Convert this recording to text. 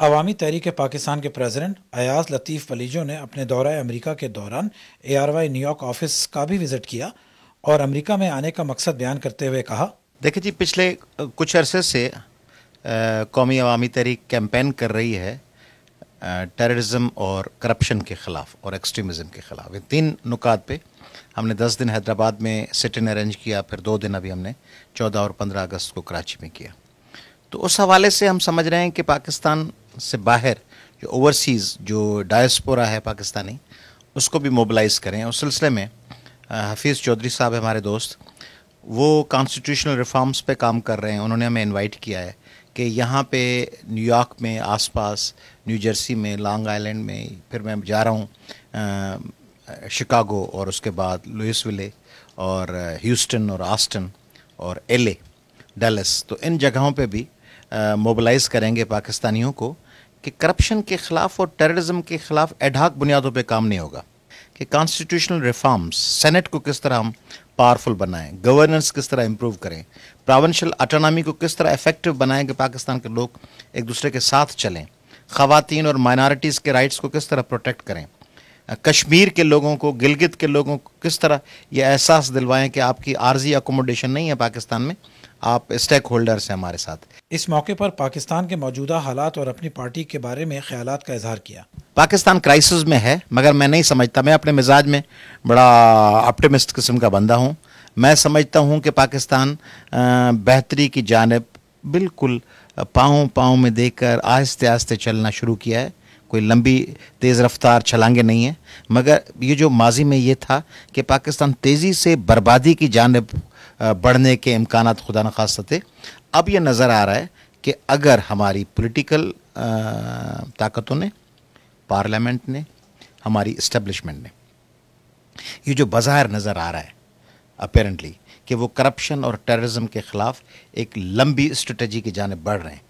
عوامی تحریک پاکستان کے پریزیڈنٹ ایاز لطیف ولیجو نے اپنے دورہ امریکہ کے دوران ARY نیو یارک آفس کا بھی وزٹ کیا اور امریکہ میں آنے کا مقصد بیان کرتے ہوئے کہا، دیکھیں جی، پچھلے کچھ عرصے سے قومی عوامی تحریک کیمپین کر رہی ہے ٹیررزم اور کرپشن کے خلاف اور ایکسٹریمزم کے خلاف۔ یہ 3 نکات پہ ہم نے 10 دن حیدرآباد میں سٹ ان ارینج کیا، پھر 2 دن ابھی ہم نے 14 اور 15 اگست کو کراچی میں کیا۔ تو اس حوالے سے ہم سمجھ رہے ہیں کہ پاکستان سے باہر جو اوورسیز جو ڈائسپورا ہے پاکستانی، اس کو بھی موبلائز کریں۔ اس سلسلے میں حفیظ چودھری صاحب ہمارے دوست، وہ کانسٹیٹیوشنل ریفارمز پہ کام کر رہے ہیں۔ انہوں نے ہمیں انوائٹ کیا ہے کہ یہاں پہ نیو یارک میں، آس پاس نیو جرسی میں، لانگ آئلینڈ میں، پھر میں جا رہا ہوں شکاگو اور اس کے بعد لوئس ویلے اور ہیوسٹن اور آسٹن اور LA ڈیلس، تو ان جگہوں پہ بھی موبلائز کریں گے پاکستانیوں کو کہ کرپشن کے خلاف اور ٹیررزم کے خلاف ایڈ ہاک بنیادوں پہ کام نہیں ہوگا، کہ کانسٹیٹیوشنل ریفارمز، سینٹ کو کس طرح ہم پاورفل بنائیں، گورننس کس طرح امپروو کریں، پروونشل آٹونامی کو کس طرح افیکٹو بنائیں کہ پاکستان کے لوگ ایک دوسرے کے ساتھ چلیں، خواتین اور مائنارٹیز کے رائٹس کو کس طرح پروٹیکٹ کریں، کشمیر کے لوگوں کو، گلگت کے لوگوں کو کس طرح یہ احساس دلوائیں کہ آپ کی عارضی اکوموڈیشن نہیں ہے پاکستان میں، آپ اسٹیک ہولڈرز ہیں ہمارے ساتھ۔ اس موقع پر پاکستان کے موجودہ حالات اور اپنی پارٹی کے بارے میں خیالات کا اظہار کیا۔ پاکستان کرائسس میں ہے، مگر میں نہیں سمجھتا، میں اپنے مزاج میں بڑا آپٹیمسٹ قسم کا بندہ ہوں۔ میں سمجھتا ہوں کہ پاکستان بہتری کی جانب بالکل پاؤں میں دے کر آہستہ آہستہ چلنا شروع کیا ہے۔ کوئی لمبی تیز رفتار چھلانگیں نہیں ہیں، مگر یہ جو ماضی میں یہ تھا کہ پاکستان تیزی سے بربادی کی جانب بڑھنے کے امکانات خدا نخواستہ تھے، اب یہ نظر آ رہا ہے کہ اگر ہماری پولیٹیکل طاقتوں نے، پارلیمنٹ نے، ہماری اسٹیبلشمنٹ نے، یہ جو بظاہر نظر آ رہا ہے اپیرنٹلی کہ وہ کرپشن اور ٹیررزم کے خلاف ایک لمبی اسٹریٹجی کی جانب بڑھ رہے ہیں،